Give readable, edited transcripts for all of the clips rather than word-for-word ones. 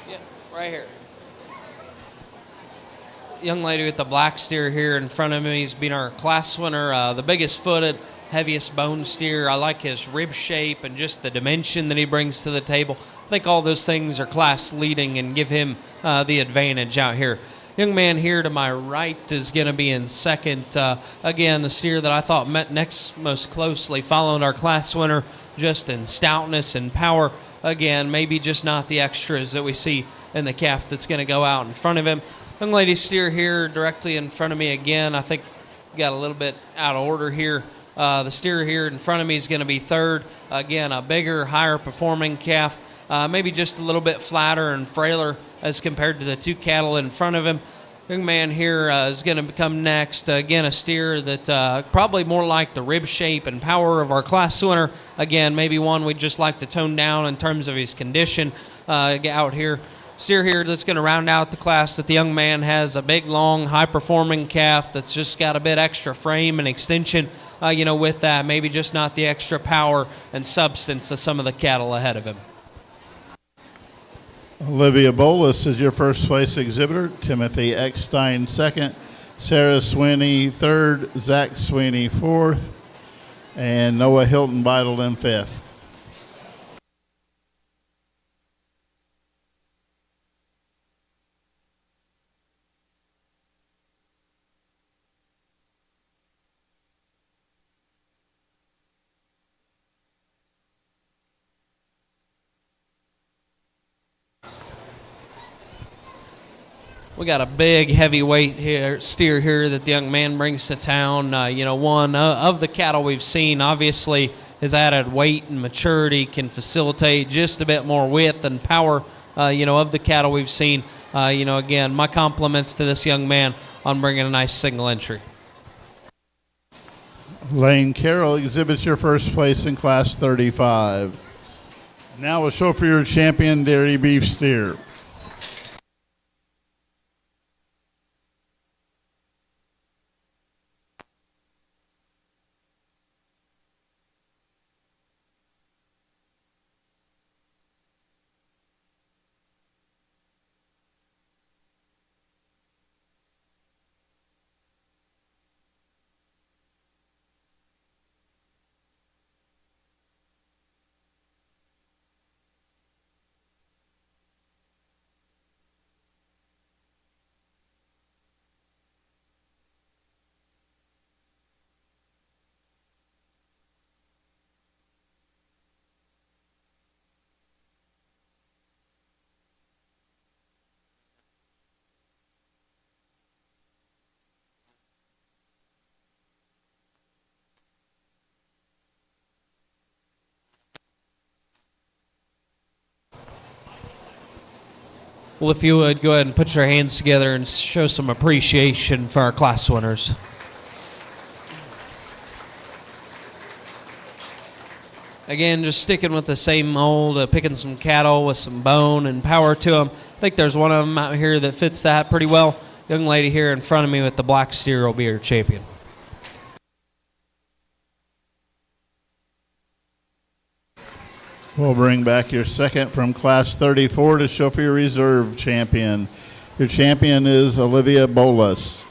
Yeah, right here. Young lady with the black steer here in front of me. He's been our class winner, the biggest footed, heaviest bone steer. I like his rib shape and just the dimension that he brings to the table. I think all those things are class leading and give him the advantage out here. Young man here to my right is going to be in second. Again, the steer that I thought met next most closely, following our class winner just in stoutness and power. Again, maybe just not the extras that we see in the calf that's going to go out in front of him. Young lady steer here directly in front of me again. I think got a little bit out of order here. The steer here in front of me is going to be third. Again, a bigger, higher performing calf. Maybe just a little bit flatter and frailer as compared to the two cattle in front of him. Young man here is going to come next. Again, a steer that probably more like the rib shape and power of our class winner. Again, maybe one we'd just like to tone down in terms of his condition out here. Steer here that's going to round out the class that the young man has a big, long, high-performing calf that's just got a bit extra frame and extension, with that. Maybe just not the extra power and substance of some of the cattle ahead of him. Olivia Bolus is your first place exhibitor. Timothy Eckstein second. Sarah Sweeney third. Zach Sweeney fourth. And Noah Hilton Beidel in fifth. We got a big heavyweight here, steer here that the young man brings to town. One of the cattle we've seen, obviously, his added weight and maturity can facilitate just a bit more width and power, of the cattle we've seen. Again, my compliments to this young man on bringing a nice single entry. Lane Carroll exhibits your first place in Class 35. Now we'll show for your champion dairy beef steer. Well, if you would, go ahead and put your hands together and show some appreciation for our class winners. Again, just sticking with the same mold, picking some cattle with some bone and power to them. I think there's one of them out here that fits that pretty well. Young lady here in front of me with the black steer will be her champion. We'll bring back your second from Class 34 to show for your reserve champion. Your champion is Olivia Bolus.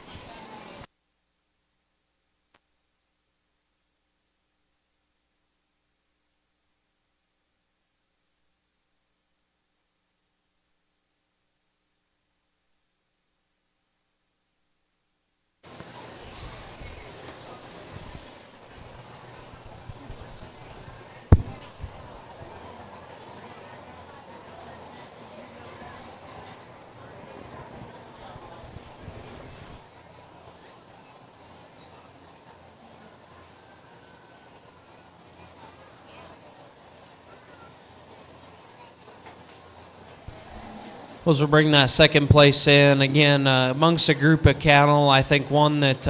As we bring that second place in, again, amongst a group of cattle, I think one that,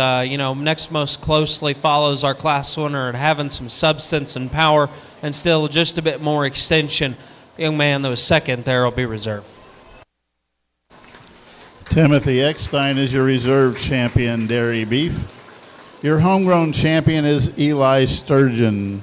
next most closely follows our class winner at having some substance and power and still just a bit more extension. The young man that was second there will be reserved. Timothy Eckstein is your reserve champion, dairy beef. Your homegrown champion is Eli Sturgeon.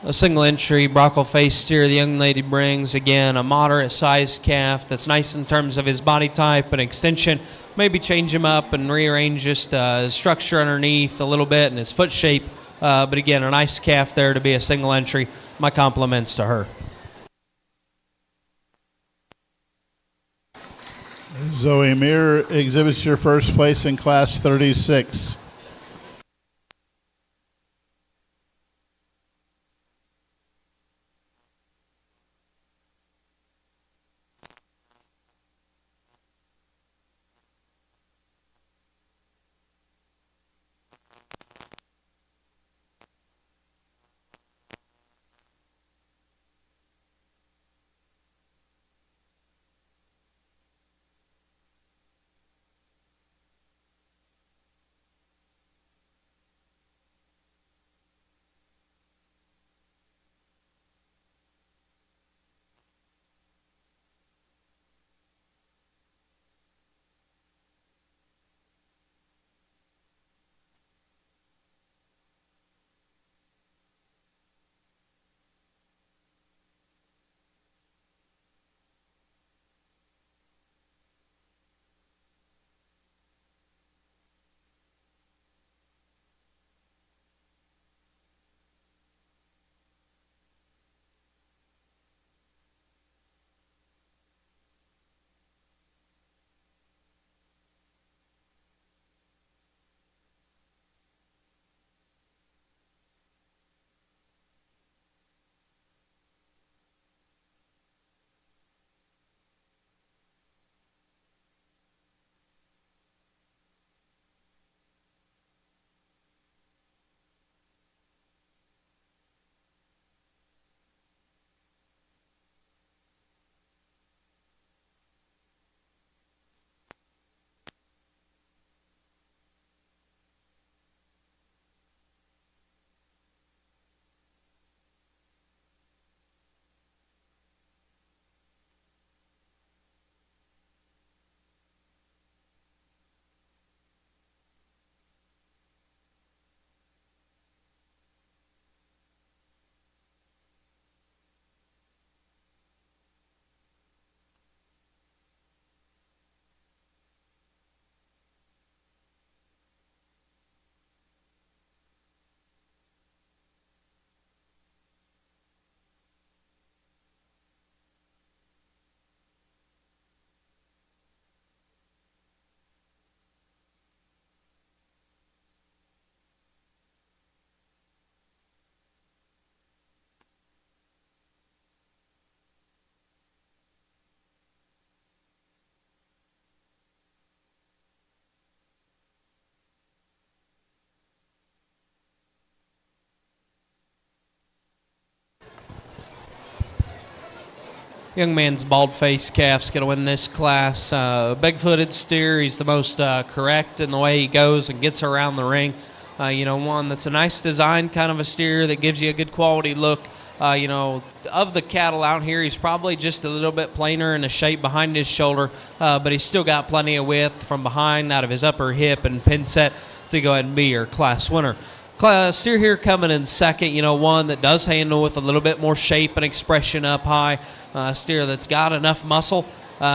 A single entry brockle face steer the young lady brings. Again, a moderate sized calf that's nice in terms of his body type and extension. Maybe change him up and rearrange just his structure underneath a little bit and his foot shape. But again, a nice calf there to be a single entry. My compliments to her. Zoe Muir exhibits your first place in Class 36. Young man's bald-faced calf's going to win this class. Big-footed steer. He's the most correct in the way he goes and gets around the ring. One that's a nice design kind of a steer that gives you a good quality look. Of the cattle out here, he's probably just a little bit plainer in the shape behind his shoulder, but he's still got plenty of width from behind out of his upper hip and pin set to go ahead and be your class winner. Steer here coming in second, one that does handle with a little bit more shape and expression up high. Steer that's got enough muscle,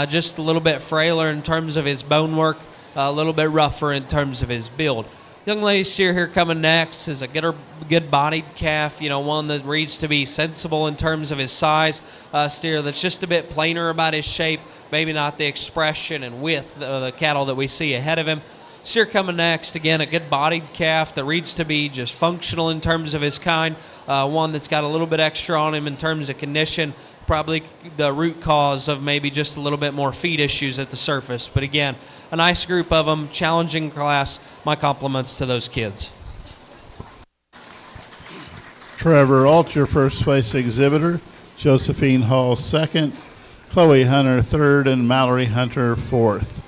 just a little bit frailer in terms of his bone work, a little bit rougher in terms of his build. Young lady steer here coming next is a good-bodied calf, one that reads to be sensible in terms of his size. Steer that's just a bit plainer about his shape, maybe not the expression and width of the cattle that we see ahead of him. Steer coming next, again, a good-bodied calf that reads to be just functional in terms of his kind, one that's got a little bit extra on him in terms of condition, probably the root cause of maybe just a little bit more feed issues at the surface. But again, a nice group of them, challenging class. My compliments to those kids. Trevor Alt, your first place exhibitor. Josephine Hall second. Chloe Hunter third, and Mallory Hunter fourth.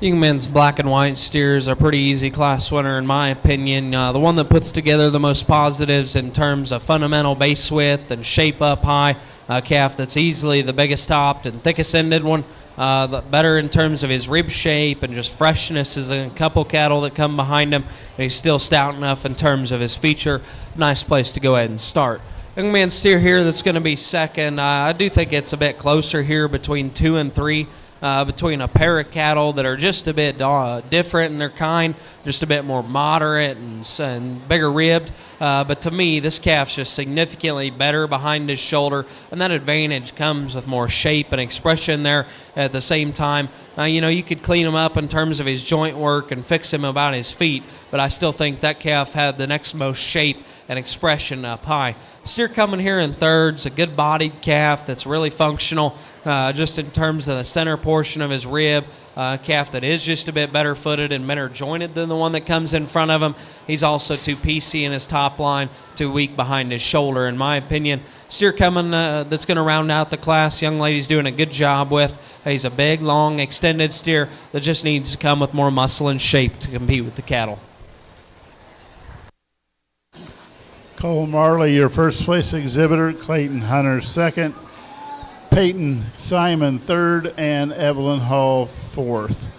Youngman's black and white steers are pretty easy class winner in my opinion. The one that puts together the most positives in terms of fundamental base width and shape up high. Calf that's easily the biggest topped and thickest ended one. The better in terms of his rib shape and just freshness is a couple cattle that come behind him. And he's still stout enough in terms of his feature. Nice place to go ahead and start. Youngman steer here that's going to be second. I do think it's a bit closer here between 2 and 3. Between a pair of cattle that are just a bit different in their kind, just a bit more moderate and bigger ribbed. But to me, this calf's just significantly better behind his shoulder, and that advantage comes with more shape and expression there at the same time. You could clean him up in terms of his joint work and fix him about his feet, but I still think that calf had the next most shape and expression up high. Steer coming here in third's a good-bodied calf that's really functional, just in terms of the center portion of his rib. Calf that is just a bit better footed and better jointed than the one that comes in front of him. He's also too piecey in his top line, too weak behind his shoulder, in my opinion. Steer coming that's going to round out the class. Young lady's doing a good job with. He's a big, long, extended steer that just needs to come with more muscle and shape to compete with the cattle. Cole Marley, your first place exhibitor. Clayton Hunter, second. Peyton Simon, third. And Evelyn Hall, fourth.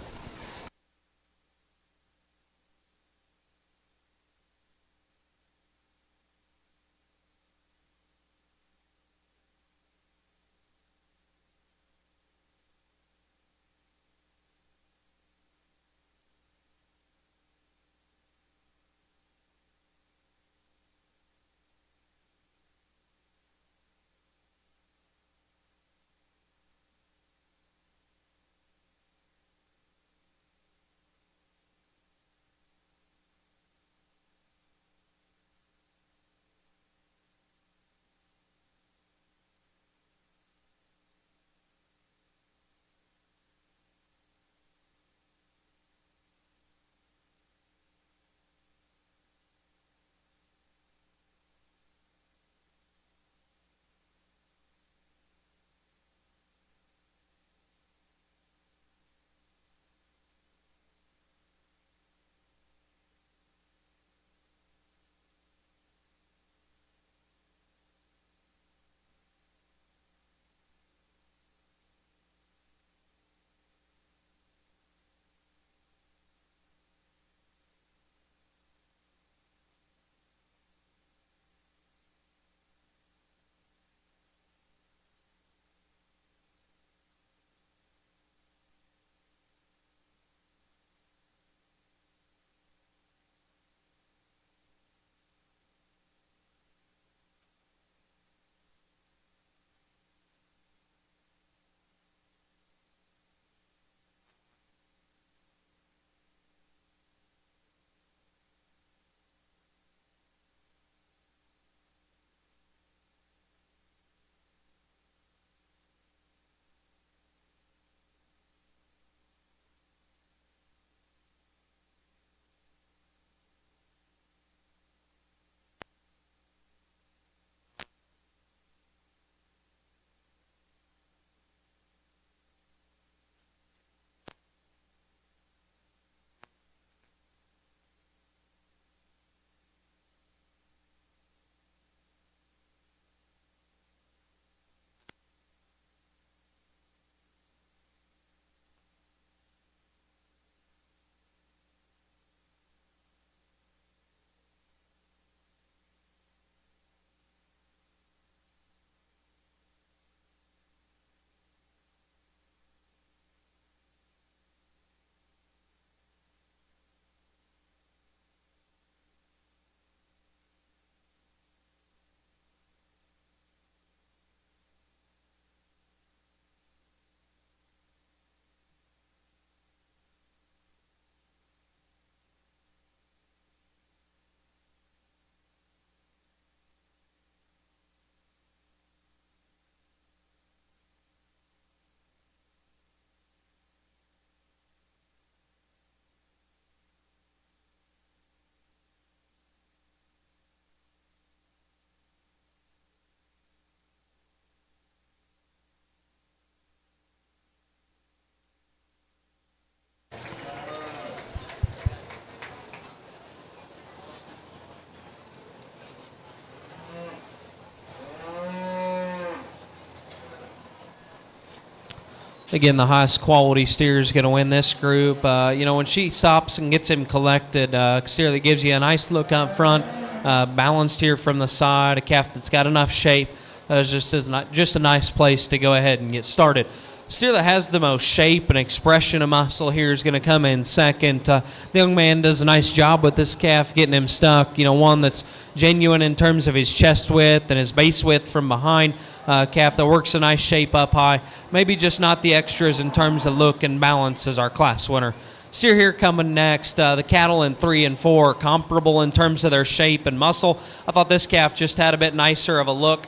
Again, the highest quality steer is going to win this group. When she stops and gets him collected, steer that gives you a nice look up front, balanced here from the side, a calf that's got enough shape. Just a nice place to go ahead and get started. Steer that has the most shape and expression of muscle here is going to come in second. The young man does a nice job with this calf, getting him stuck. One that's genuine in terms of his chest width and his base width from behind. Calf that works a nice shape up high. Maybe just not the extras in terms of look and balance as our class winner. Steer here coming next. The cattle in 3 and 4 comparable in terms of their shape and muscle. I thought this calf just had a bit nicer of a look.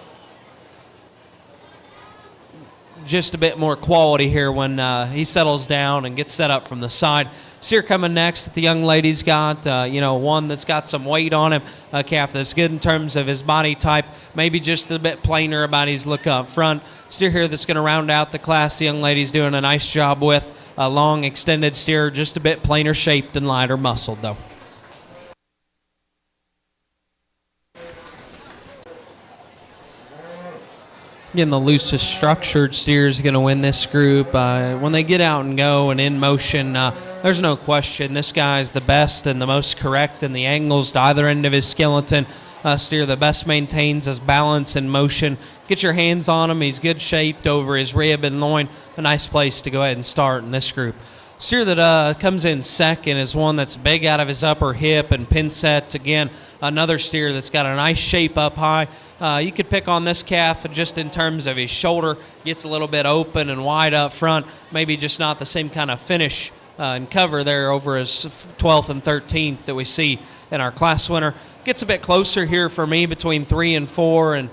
Just a bit more quality here when he settles down and gets set up from the side. Steer coming next that the young lady's got, one that's got some weight on him, a calf that's good in terms of his body type, maybe just a bit plainer about his look up front. Steer here that's going to round out the class the young lady's doing a nice job with. A long, extended steer, just a bit plainer shaped and lighter muscled, though. Again, the loosest structured steer is going to win this group. When they get out and go and in motion, there's no question this guy's the best and the most correct in the angles to either end of his skeleton. Steer the best maintains his balance and motion. Get your hands on him. He's good shaped over his rib and loin. A nice place to go ahead and start in this group. Steer that comes in second is one that's big out of his upper hip and pin set. Again, another steer that's got a nice shape up high. You could pick on this calf just in terms of his shoulder. Gets a little bit open and wide up front. Maybe just not the same kind of finish and cover there over his 12th and 13th that we see in our class winner. Gets a bit closer here for me between 3 and 4, and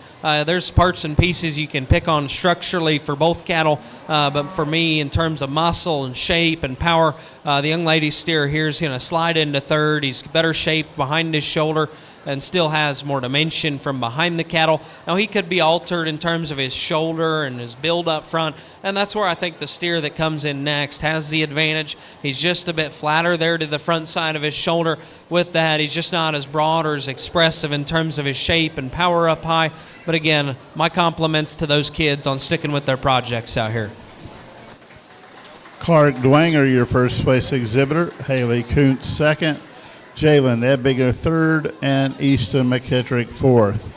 there's parts and pieces you can pick on structurally for both cattle, but for me in terms of muscle and shape and power, the young lady's steer here is going to slide into third. He's better shaped behind his shoulder and still has more dimension from behind the cattle. Now, he could be altered in terms of his shoulder and his build up front, and that's where I think the steer that comes in next has the advantage. He's just a bit flatter there to the front side of his shoulder. With that, he's just not as broad or as expressive in terms of his shape and power up high. But again, my compliments to those kids on sticking with their projects out here. Clark Dwanger, your first place exhibitor. Haley Kuntz, second. Jalen Ebbinger, third. And Easton McKittrick, fourth.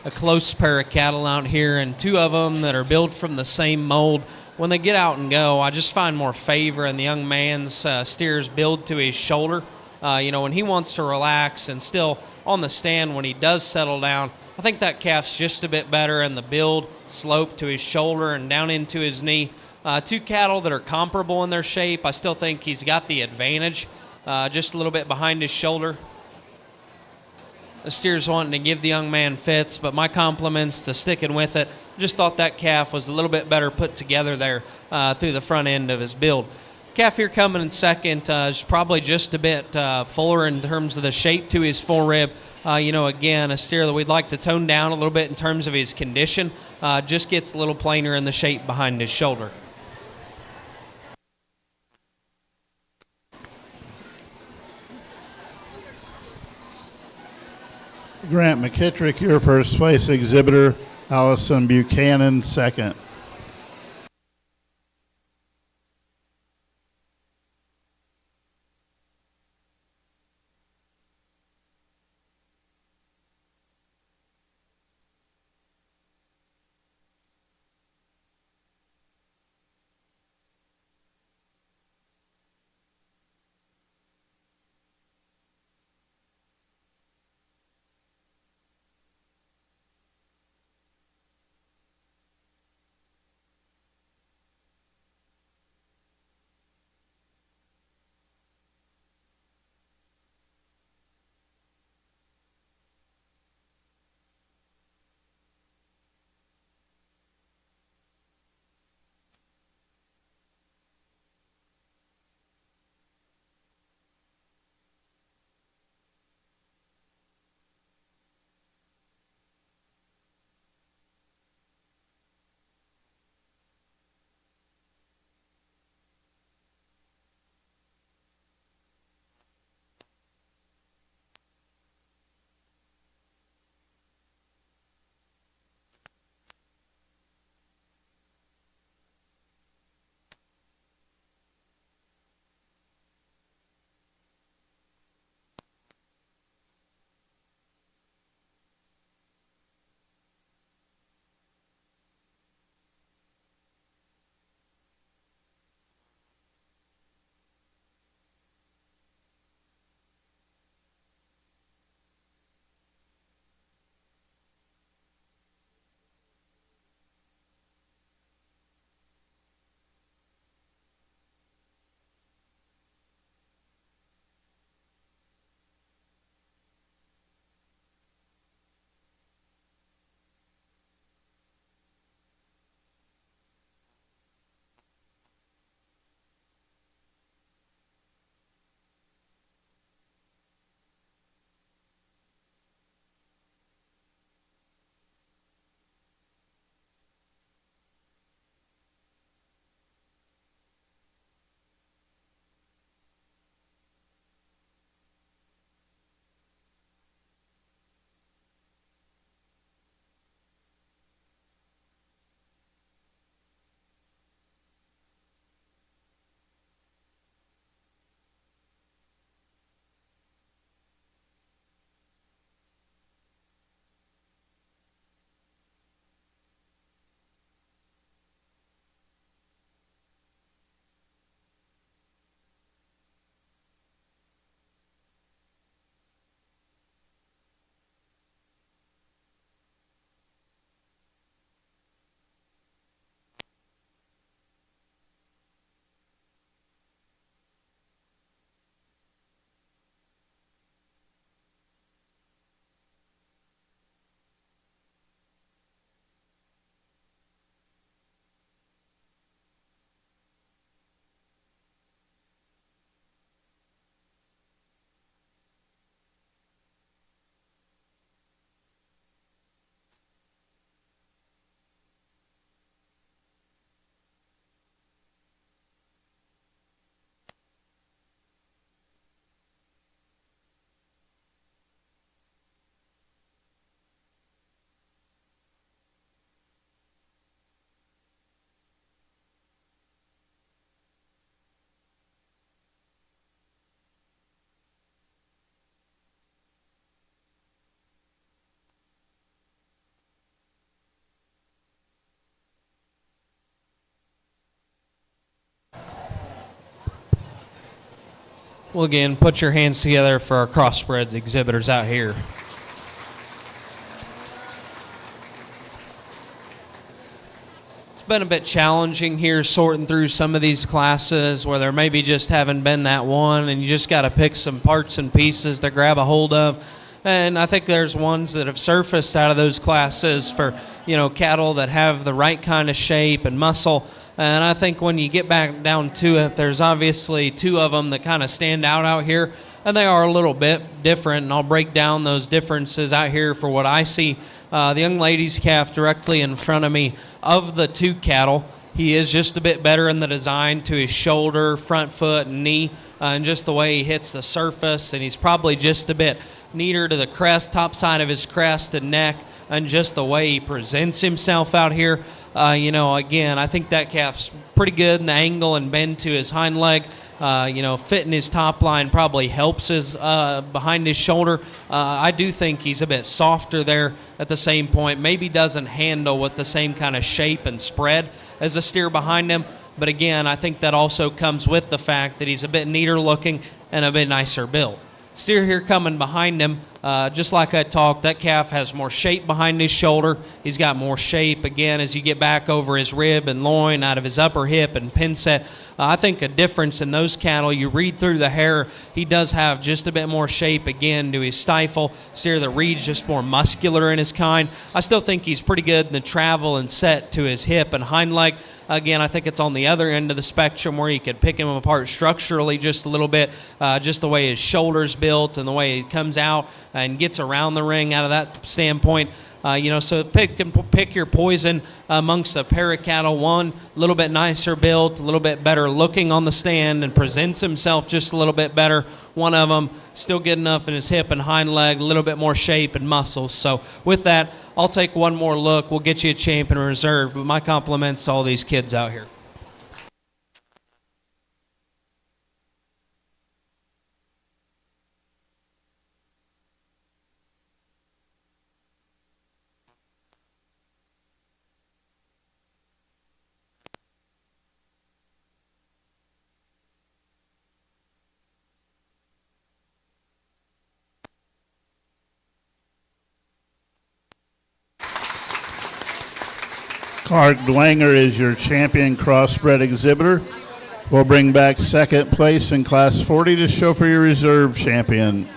A close pair of cattle out here, and two of them that are built from the same mold. When they get out and go, I just find more favor in the young man's steer's build to his shoulder. When he wants to relax and still on the stand when he does settle down, I think that calf's just a bit better in the build, slope to his shoulder and down into his knee. Two cattle that are comparable in their shape. I still think he's got the advantage, just a little bit behind his shoulder. The steer's wanting to give the young man fits, but my compliments to sticking with it. Just thought that calf was a little bit better put together there through the front end of his build. Calf here coming in second is probably just a bit fuller in terms of the shape to his forerib. Again, a steer that we'd like to tone down a little bit in terms of his condition. Just gets a little plainer in the shape behind his shoulder. Grant McKittrick, your first place exhibitor. Allison Buchanan, second. Well, again, put your hands together for our crossbred exhibitors out here. it's been a bit challenging here sorting through some of these classes where there maybe just haven't been that one, and you just got to pick some parts and pieces to grab a hold of. And I think there's ones that have surfaced out of those classes for, cattle that have the right kind of shape and muscle. And I think when you get back down to it, there's obviously two of them that kind of stand out here, and they are a little bit different, and I'll break down those differences out here for what I see. The young lady's calf directly in front of me, of the two cattle, he is just a bit better in the design to his shoulder, front foot, and knee, and just the way he hits the surface, and he's probably just a bit neater to the crest, top side of his crest and neck, and just the way he presents himself out here. Again, I think that calf's pretty good in the angle and bend to his hind leg. Fitting his top line probably helps his behind his shoulder. I do think he's a bit softer there at the same point. Maybe doesn't handle with the same kind of shape and spread as a steer behind him. But again, I think that also comes with the fact that he's a bit neater looking and a bit nicer built. Steer here coming behind him, just like I talked, that calf has more shape behind his shoulder. He's got more shape, again, as you get back over his rib and loin, out of his upper hip and pin set. I think a difference in those cattle, you read through the hair, he does have just a bit more shape, again, to his stifle. Steer that reads just more muscular in his kind. I still think he's pretty good in the travel and set to his hip and hind leg. Again, I think it's on the other end of the spectrum where you could pick him apart structurally just a little bit, just the way his shoulder's built and the way he comes out and gets around the ring out of that standpoint. So pick your poison amongst a pair of cattle. One, a little bit nicer built, a little bit better looking on the stand and presents himself just a little bit better. One of them still good enough in his hip and hind leg, a little bit more shape and muscles. So with that, I'll take one more look. We'll get you a champion reserve. But my compliments to all these kids out here. Clark Dwanger is your champion crossbred exhibitor. We'll bring back second place in Class 40 to show for your reserve champion.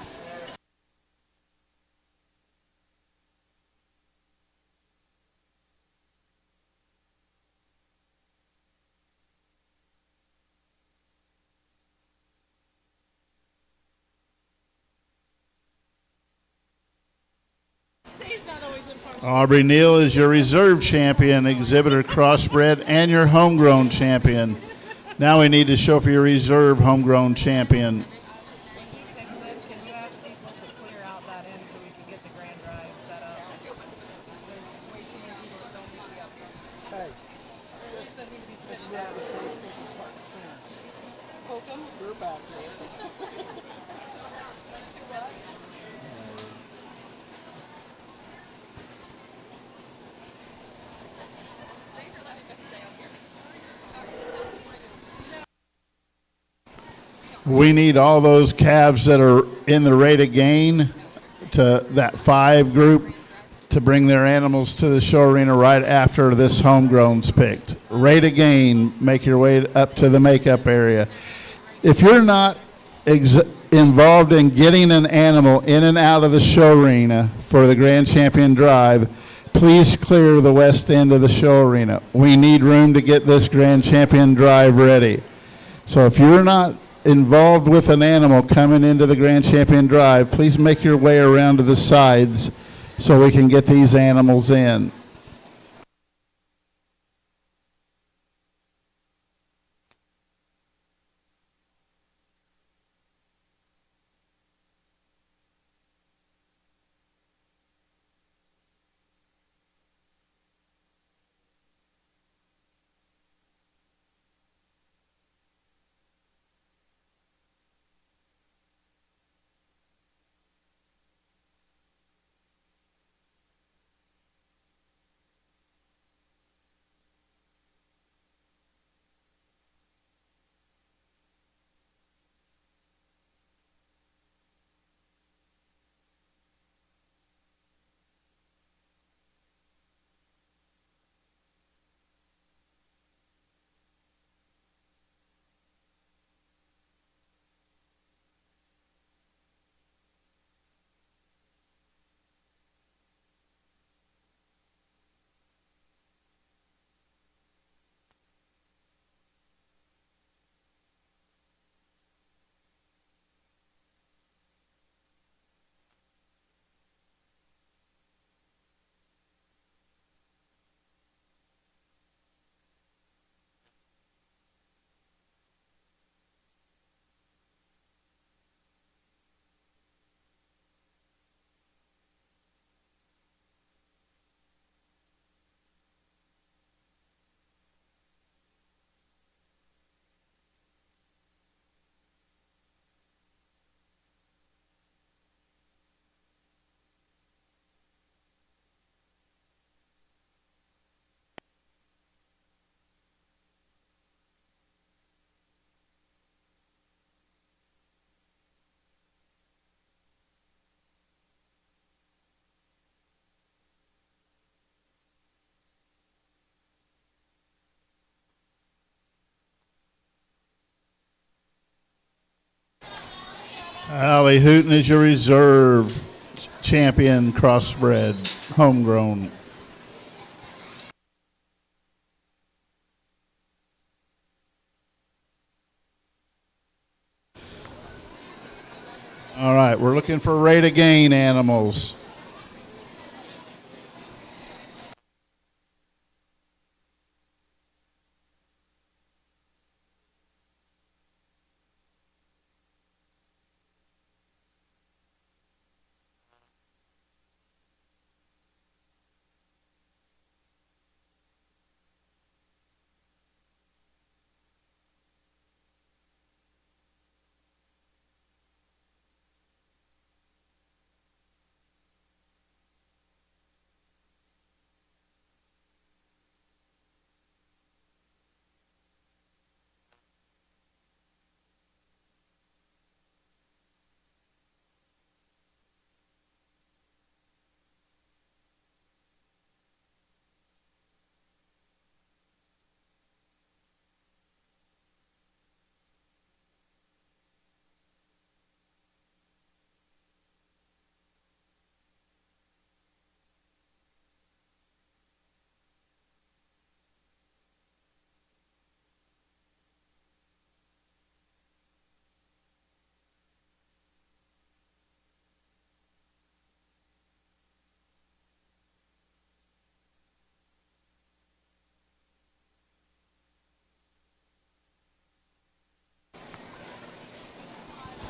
Aubrey Neal is your reserve champion, exhibitor crossbred, and your homegrown champion. Now we need to show for your reserve homegrown champion. Can you ask people to clear out that end so we can get the grand drive set up? Poke 'em? You're back there. We need all those calves that are in the rate of gain to that 5 group to bring their animals to the show arena right after this homegrown's picked. Rate of gain, make your way up to the makeup area. If you're not involved in getting an animal in and out of the show arena for the Grand Champion Drive, please clear the west end of the show arena. We need room to get this Grand Champion Drive ready. So if you're not involved with an animal coming into the Grand Champion Drive, please make your way around to the sides so we can get these animals in. Allie Hooten is your reserve champion crossbred, homegrown. All right, we're looking for rate of gain animals.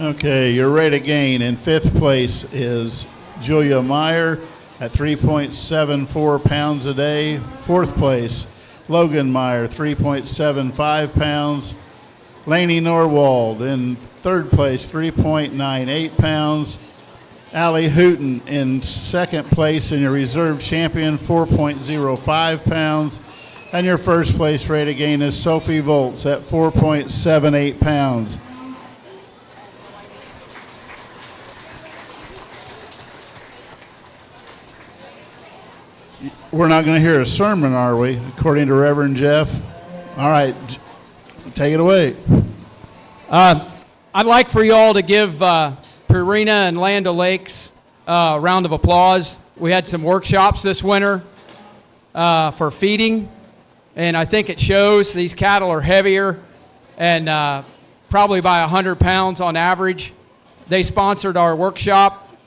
Okay, your rate of gain in fifth place is Julia Meyer at 3.74 pounds a day. Fourth place, Logan Meyer, 3.75 pounds. Laney Norwald in third place, 3.98 pounds. Allie Hooten in second place, and your reserve champion, 4.05 pounds. And your first place rate of gain is Sophie Volts at 4.78 pounds. We're not going to hear a sermon, are we, according to Reverend Jeff? All right, take it away. I'd like for you all to give Purina and Land O'Lakes a round of applause. We had some workshops this winter for feeding, and I think it shows these cattle are heavier and probably by 100 pounds on average. They sponsored our workshop.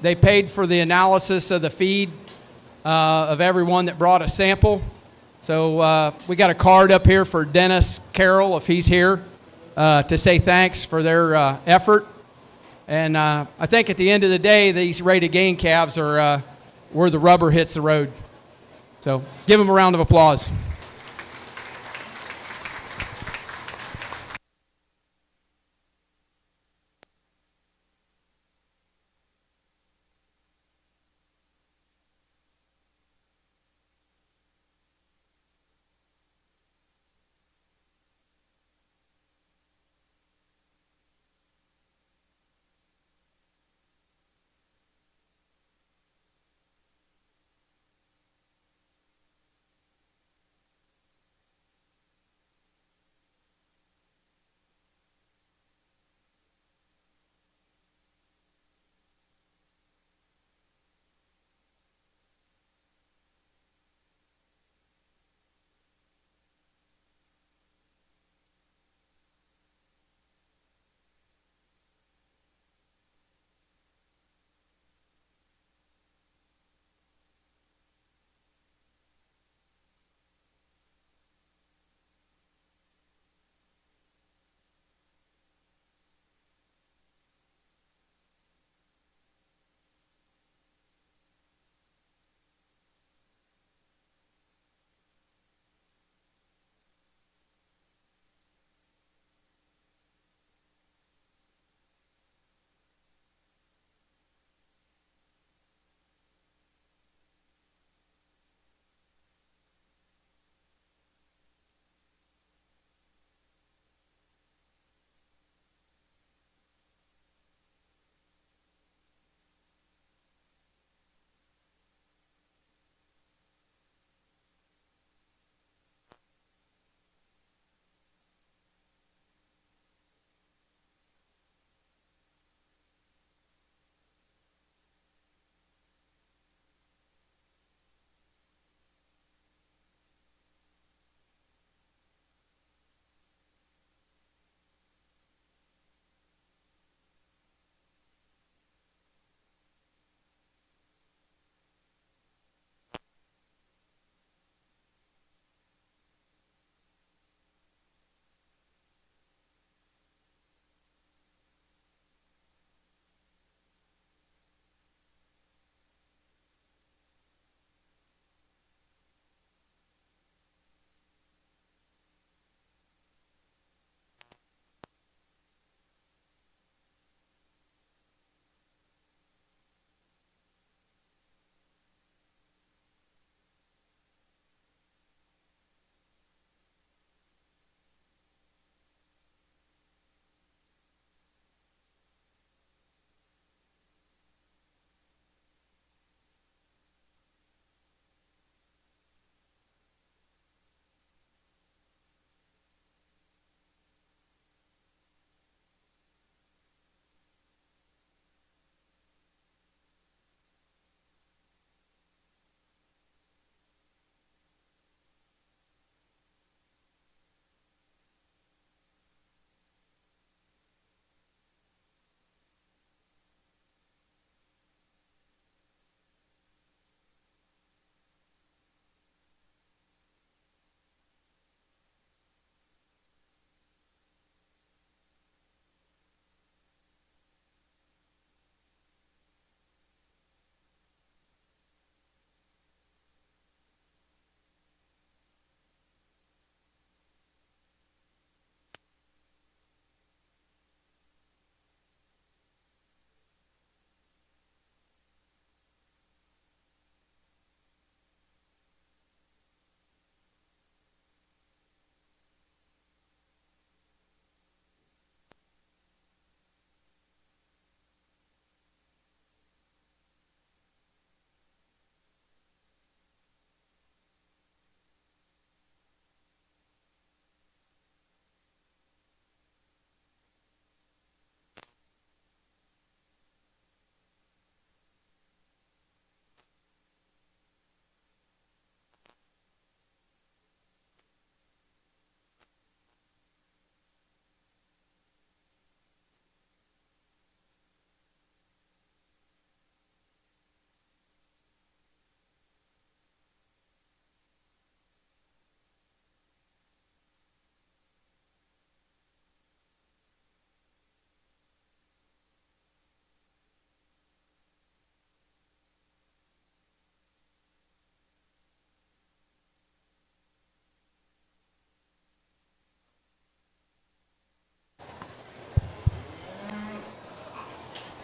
They paid for the analysis of the feed of everyone that brought a sample. So we got a card up here for Dennis Carroll, if he's here, to say thanks for their effort. And I think at the end of the day, these rate of gain calves are where the rubber hits the road. So give them a round of applause.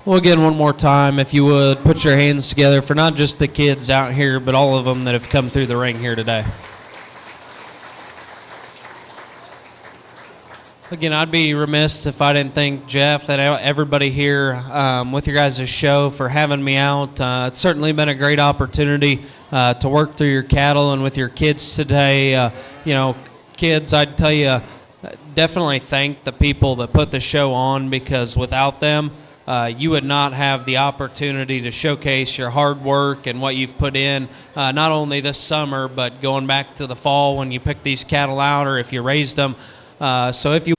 Well, again, one more time, if you would, put your hands together for not just the kids out here, but all of them that have come through the ring here today. Again, I'd be remiss if I didn't thank Jeff, that everybody here with your guys' show for having me out. It's certainly been a great opportunity to work through your cattle and with your kids today. Kids, I'd tell you, definitely thank the people that put the show on, because without them, you would not have the opportunity to showcase your hard work and what you've put in, not only this summer, but going back to the fall when you pick these cattle out or if you raised them. So if you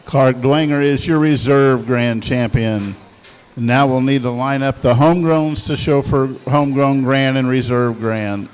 Clark Dwenger is your reserve grand champion. And now we'll need to line up the homegrowns to show for homegrown grand and reserve grand.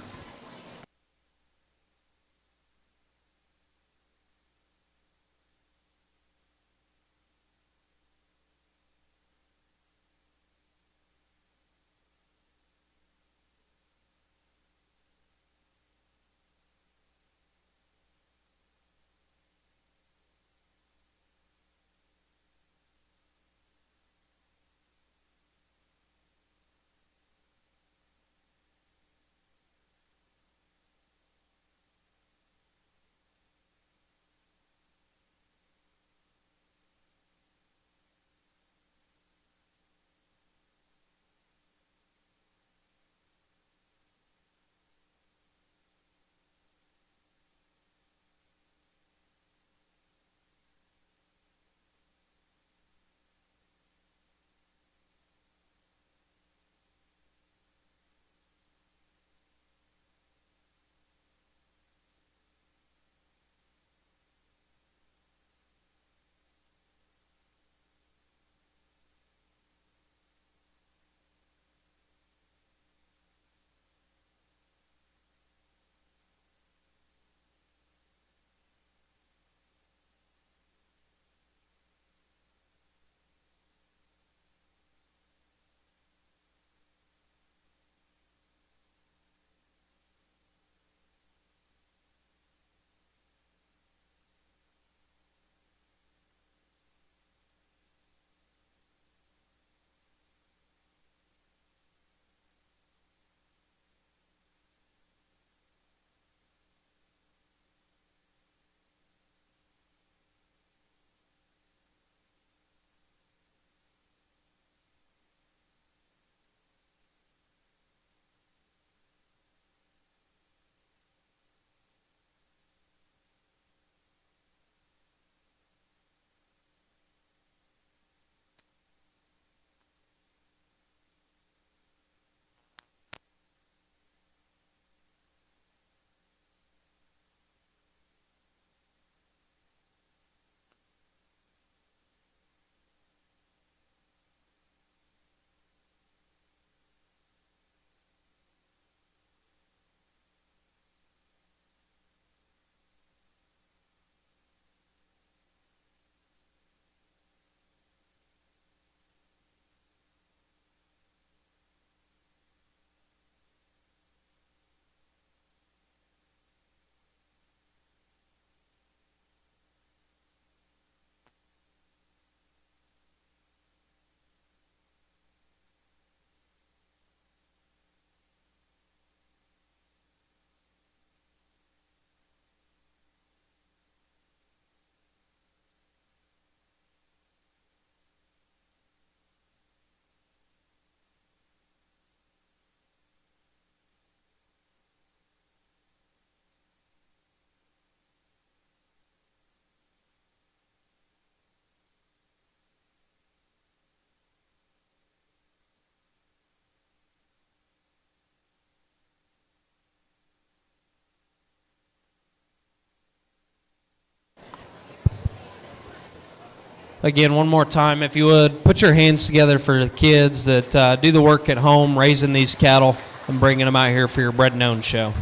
Again, one more time, if you would, put your hands together for the kids that do the work at home, raising these cattle and bringing them out here for your Bred and Owned show.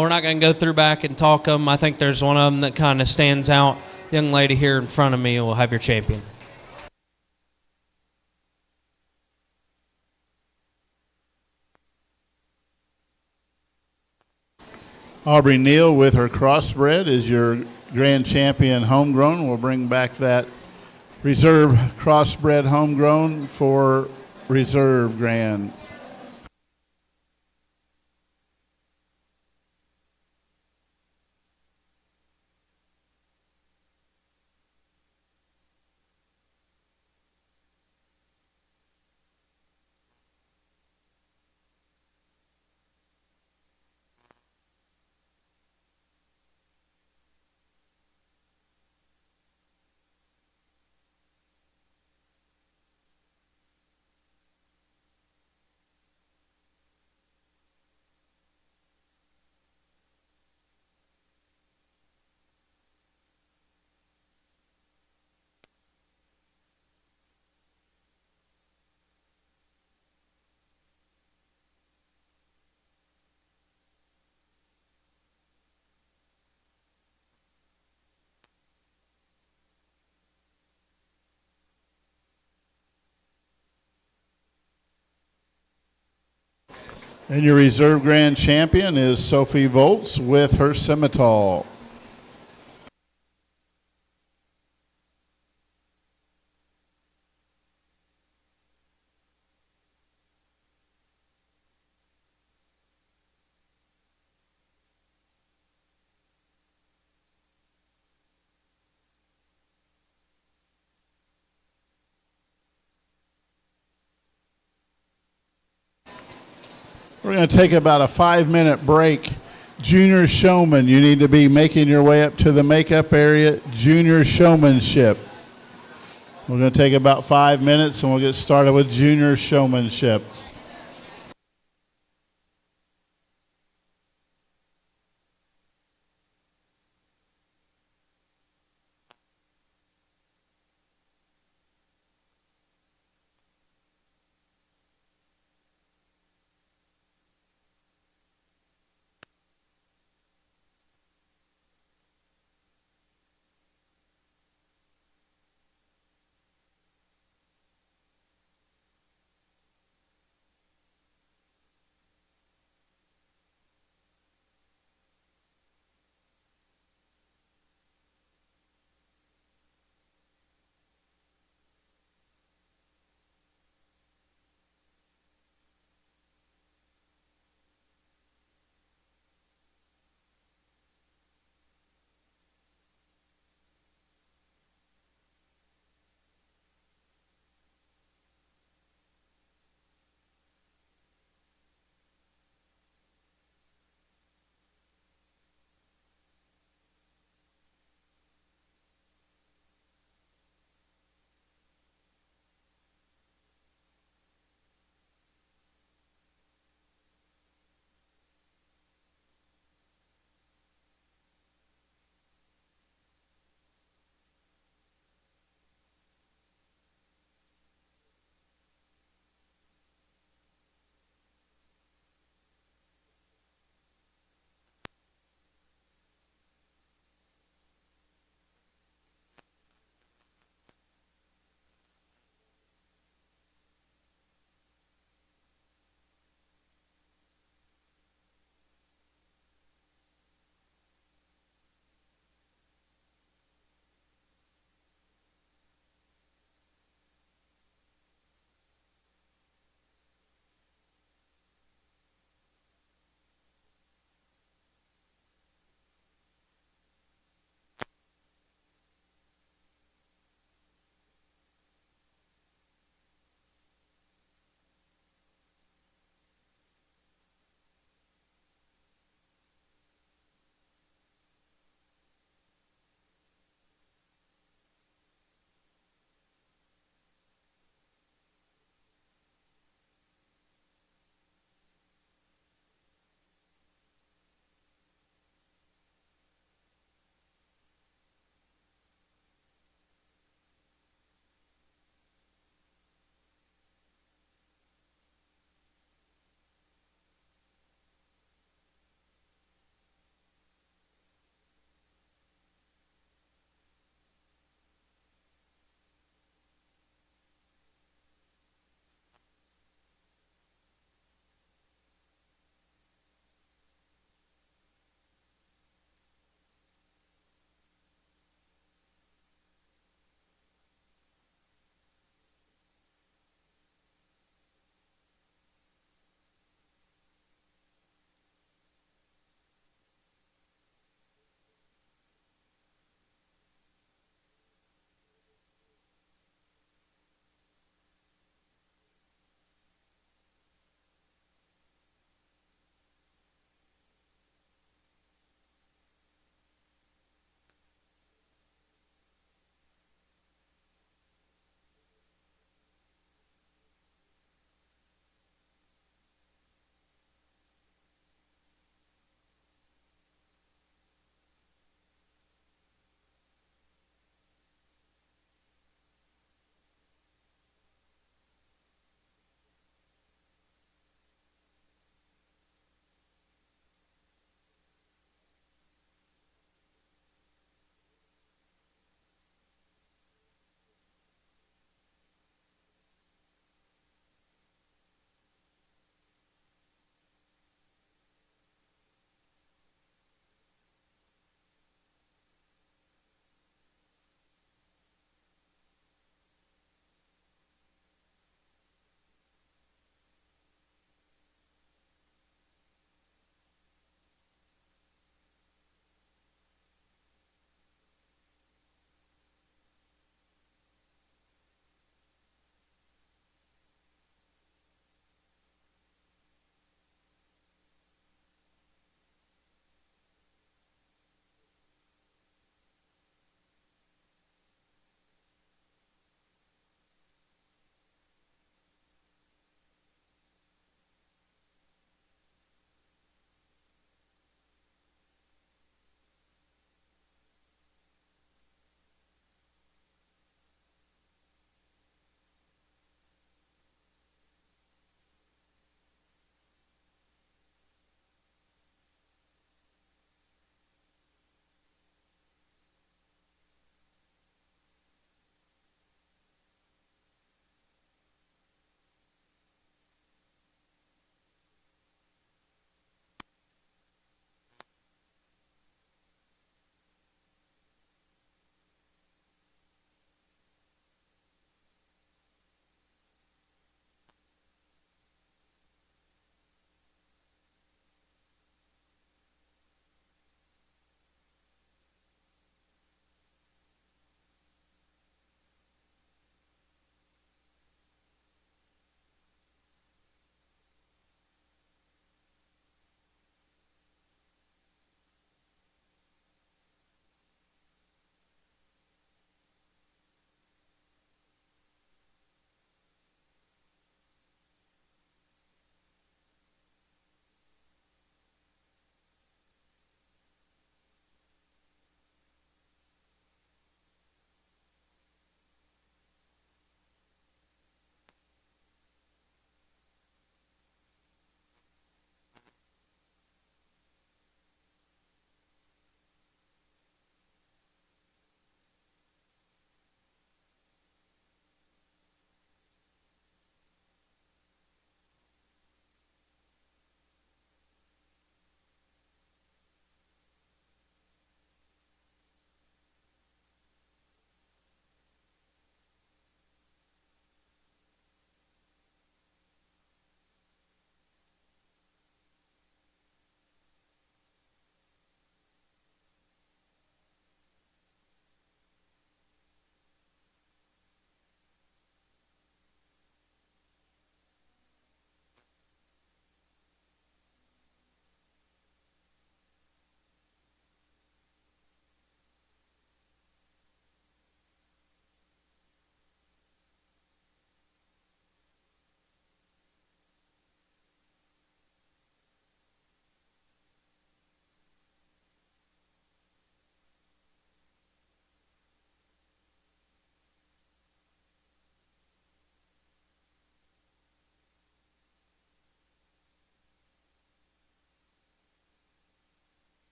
We're not going to go through back and talk them. I think there's one of them that kind of stands out. Young lady here in front of me will have your champion. Aubrey Neal with her crossbred is your grand champion homegrown. We'll bring back that reserve crossbred homegrown for reserve grand. And your reserve grand champion is Sophie Volz with her Scimitar. We're going to take about a 5-minute break. Junior showman, you need to be making your way up to the makeup area. Junior showmanship. We're going to take about 5 minutes and we'll get started with junior showmanship.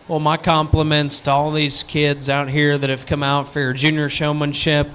Well, my compliments to all these kids out here that have come out for your junior showmanship.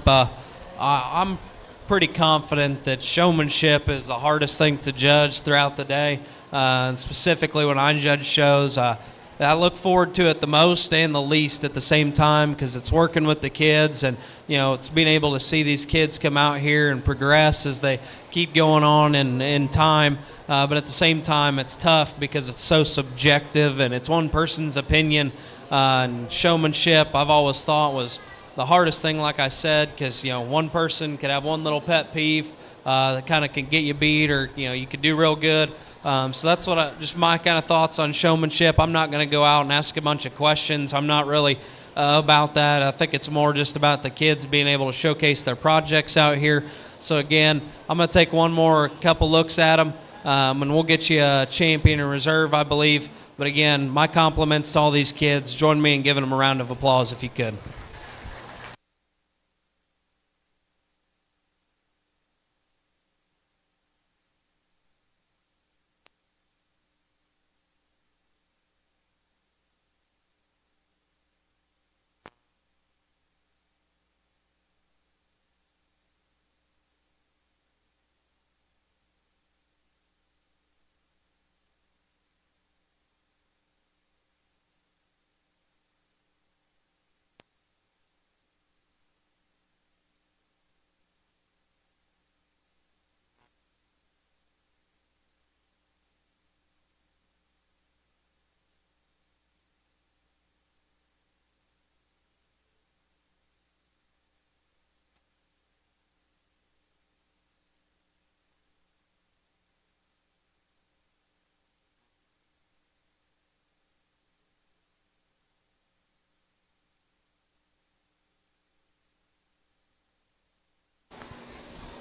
I'm pretty confident that showmanship is the hardest thing to judge throughout the day. And specifically when I judge shows, I look forward to it the most and the least at the same time because it's working with the kids and, it's being able to see these kids come out here and progress as they keep going on in time. But at the same time, it's tough because it's so subjective and it's one person's opinion. And showmanship, I've always thought was the hardest thing, like I said, because, one person could have one little pet peeve that kind of can get you beat or, you could do real good. So that's just my kind of thoughts on showmanship. I'm not going to go out and ask a bunch of questions. I'm not really about that. I think it's more just about the kids being able to showcase their projects out here. So again, I'm going to take one more couple looks at them, and we'll get you a champion in reserve, I believe. But again, my compliments to all these kids. Join me in giving them a round of applause if you could.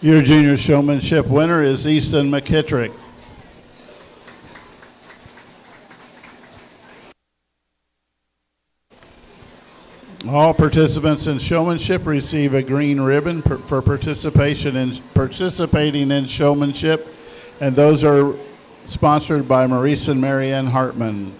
Your junior showmanship winner is Easton McKittrick. All participants in showmanship receive a green ribbon for participating in showmanship, and those are sponsored by Maurice and Marianne Hartman.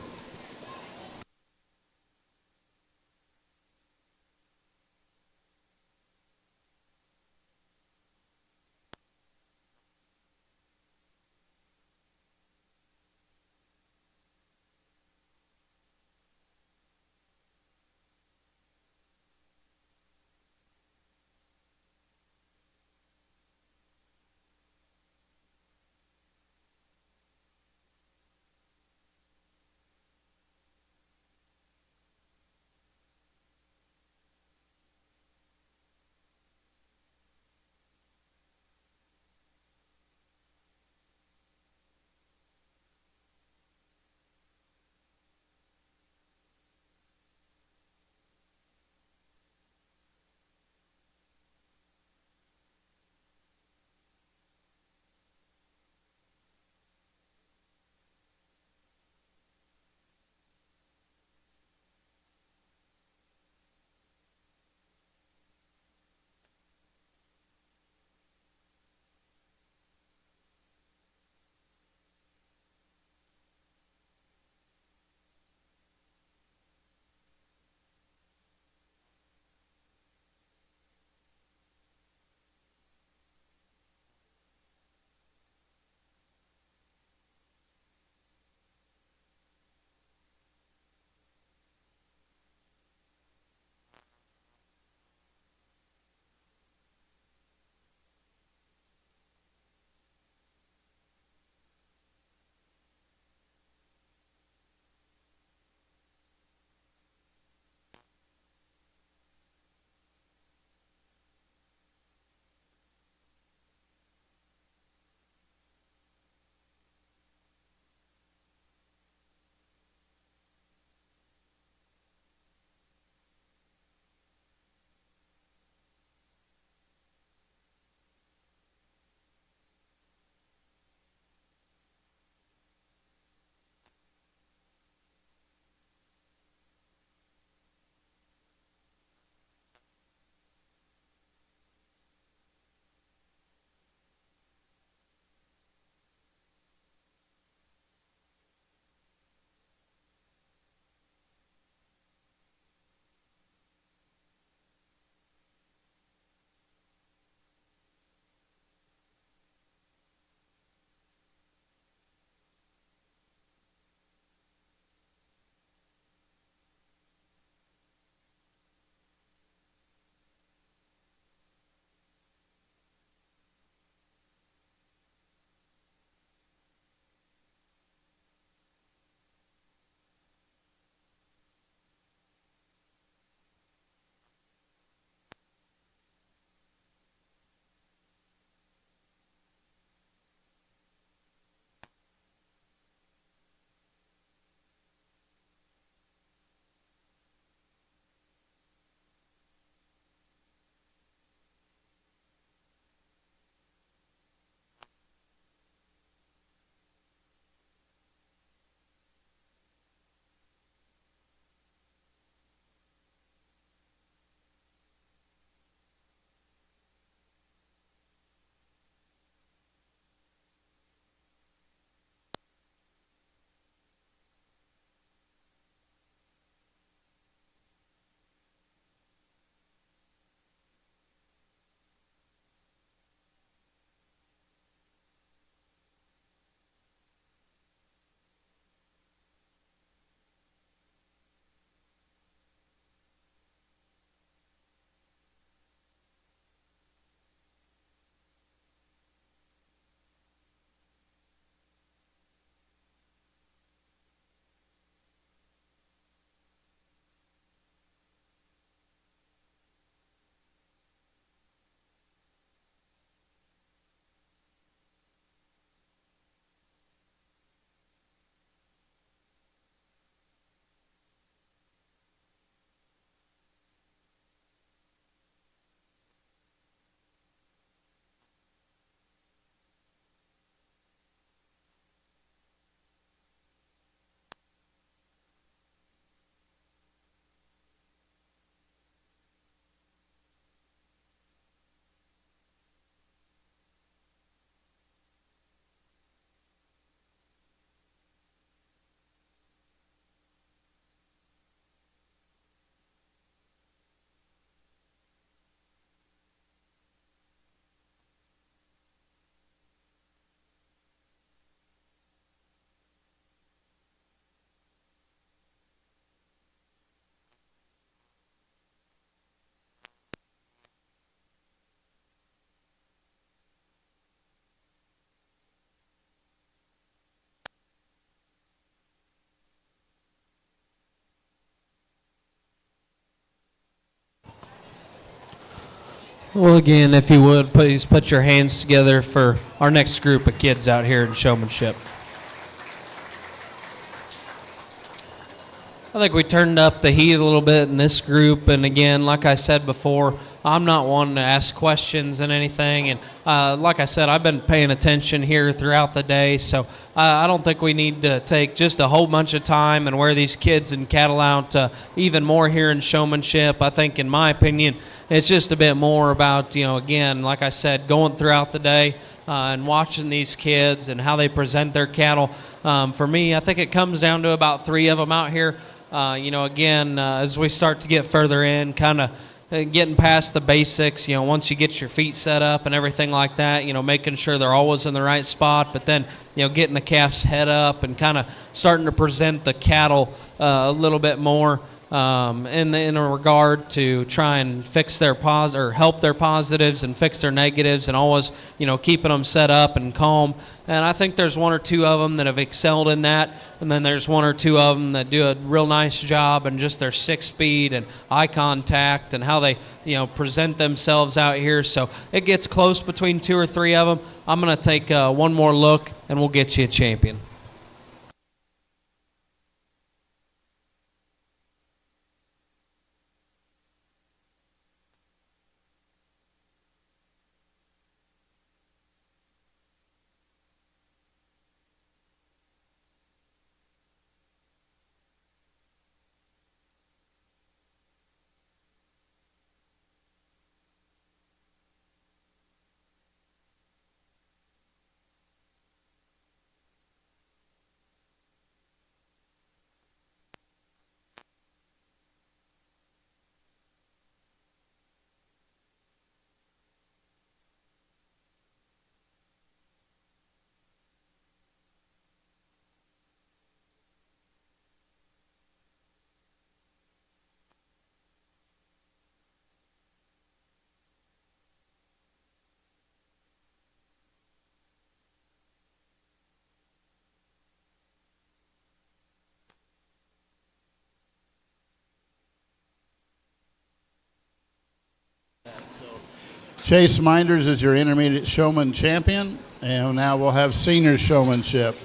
Well, again, if you would, please put your hands together for our next group of kids out here in showmanship. I think we turned up the heat a little bit in this group, and again, like I said before, I'm not one to ask questions and anything, and like I said, I've been paying attention here throughout the day, so I don't think we need to take just a whole bunch of time and wear these kids and cattle out even more here in showmanship. I think, in my opinion, it's just a bit more about, again, like I said, going throughout the day and watching these kids and how they present their cattle. For me, I think it comes down to about 3 of them out here. Again, as we start to get further in, kind of getting past the basics, once you get your feet set up and everything like that, making sure they're always in the right spot, but then, getting the calf's head up and kind of starting to present the cattle a little bit more in a regard to try and fix their or help their positives and fix their negatives, and always, keeping them set up and calm. And I think there's 1 or 2 of them that have excelled in that, and then there's 1 or 2 of them that do a real nice job in just their 6-speed and eye contact and how they, present themselves out here. So it gets close between 2 or 3 of them. I'm going to take one more look, and we'll get you a champion. Chase Minders is your intermediate showman champion, and now we'll have senior showmanship.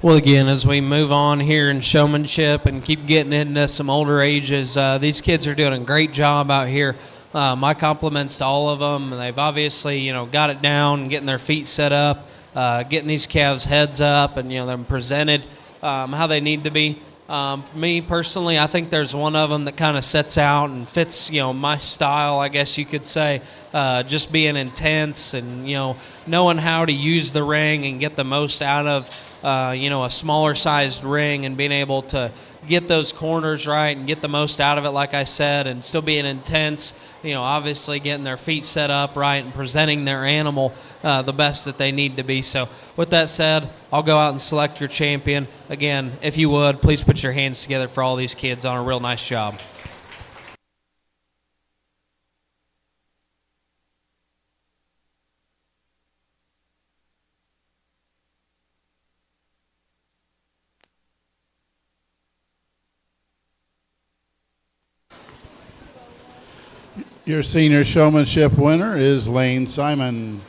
Well, again, as we move on here in showmanship and keep getting into some older ages, these kids are doing a great job out here. My compliments to all of them. They've obviously, got it down, getting their feet set up, getting these calves' heads up, and them presented how they need to be. For me personally, I think there's one of them that kind of sets out and fits, my style, I guess you could say. Just being intense and, knowing how to use the ring and get the most out of, a smaller sized ring and being able to get those corners right and get the most out of it, like I said, and still being intense, obviously getting their feet set up right and presenting their animal the best that they need to be. So with that said, I'll go out and select your champion. Again, if you would, please put your hands together for all these kids on a real nice job. Your senior showmanship winner is Lane Simon.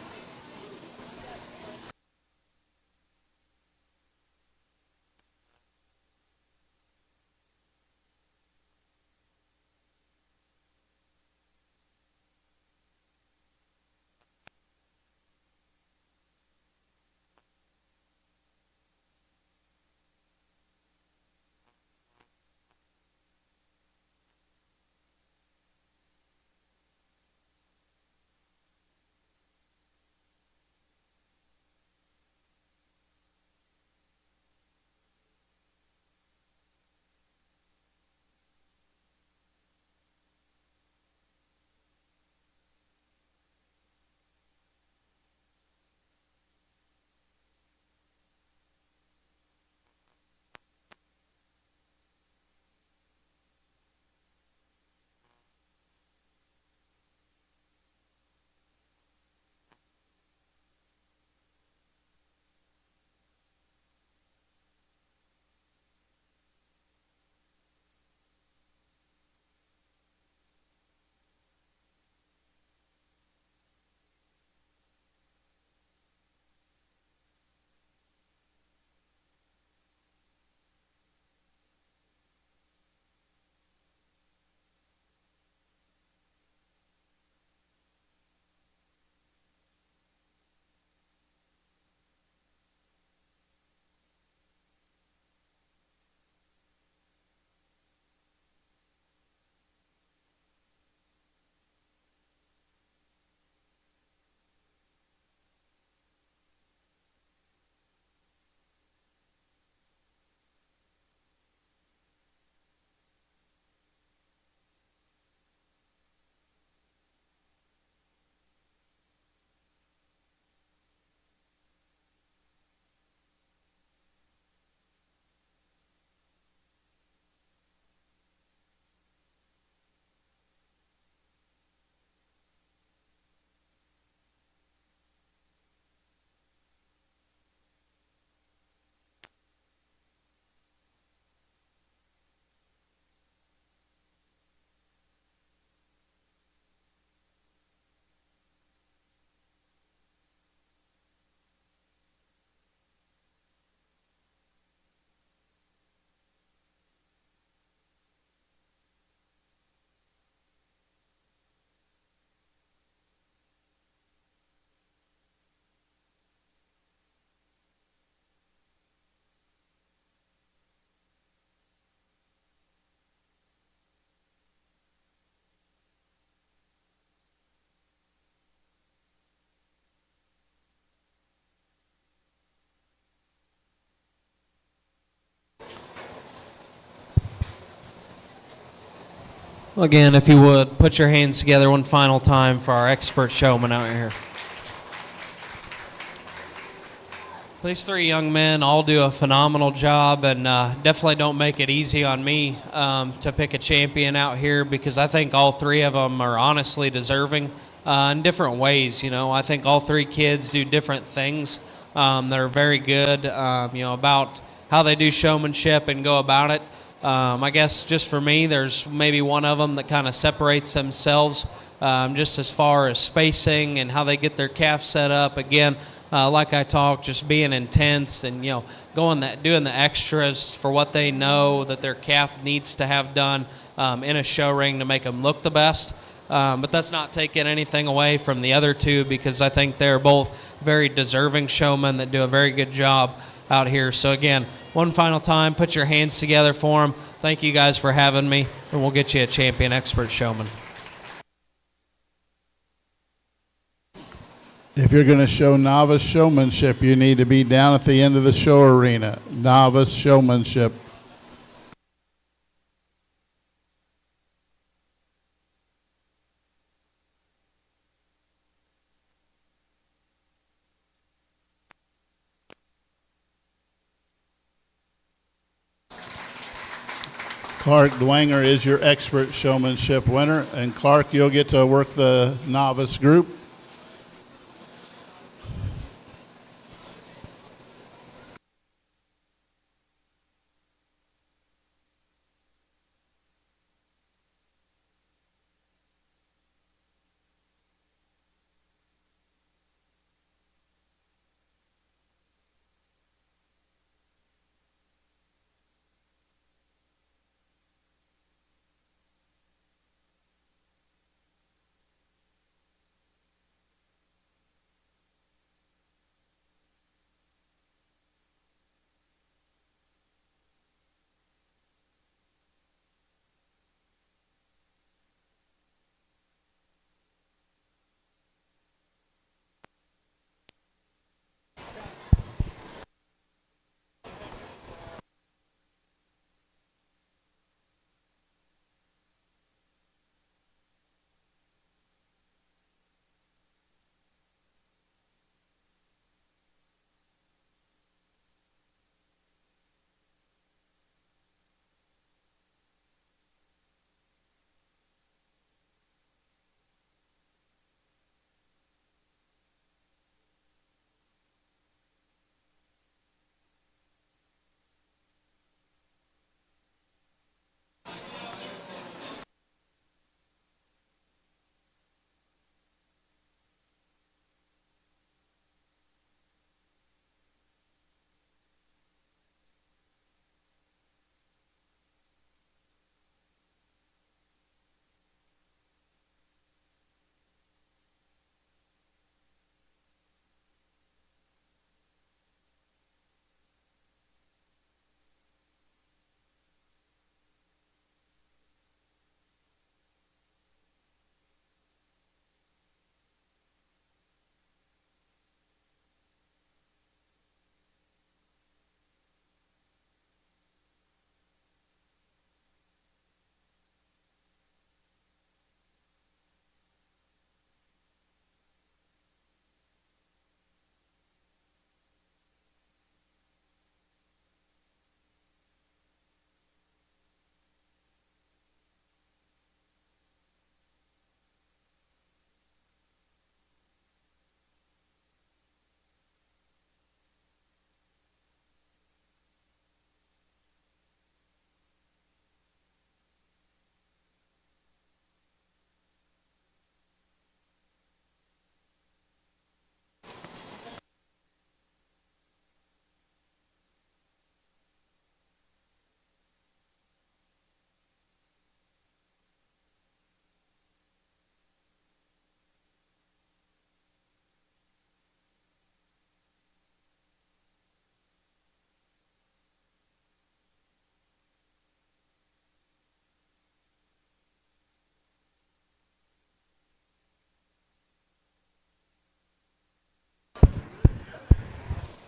Again, if you would, put your hands together one final time for our expert showman out here. These three young men all do a phenomenal job and definitely don't make it easy on me to pick a champion out here because I think all three of them are honestly deserving in different ways. I think all three kids do different things that are very good, about how they do showmanship and go about it. I guess just for me, there's maybe one of them that kind of separates themselves just as far as spacing and how they get their calf set up. Again, like I talked, just being intense and, doing the extras for what they know that their calf needs to have done in a show ring to make them look the best. But that's not taking anything away from the other two because I think they're both very deserving showmen that do a very good job out here. So again, one final time, put your hands together for them. Thank you guys for having me, and we'll get you a champion expert showman. If you're going to show novice showmanship, you need to be down at the end of the show arena. Novice showmanship. Clark Dwanger is your expert showmanship winner. And Clark, you'll get to work the novice group.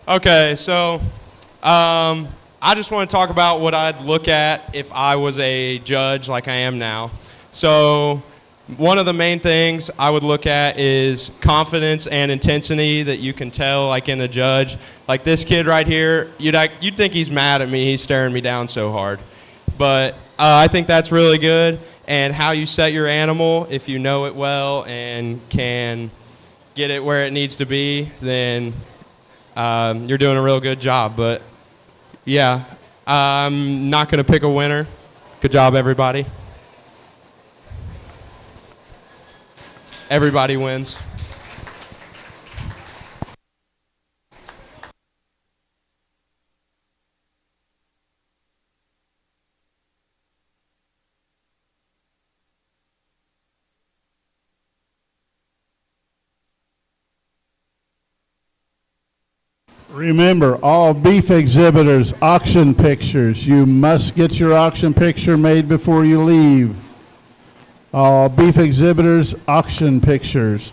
Okay, so I just want to talk about what I'd look at if I was a judge like I am now. So one of the main things I would look at is confidence and intensity that you can tell like in a judge. Like this kid right here, you'd think he's mad at me. He's staring me down so hard. But I think that's really good. And how you set your animal, if you know it well and can get it where it needs to be, then you're doing a real good job. But yeah, I'm not going to pick a winner. Good job, everybody. Everybody wins. Remember, all beef exhibitors, auction pictures. You must get your auction picture made before you leave. All beef exhibitors, auction pictures.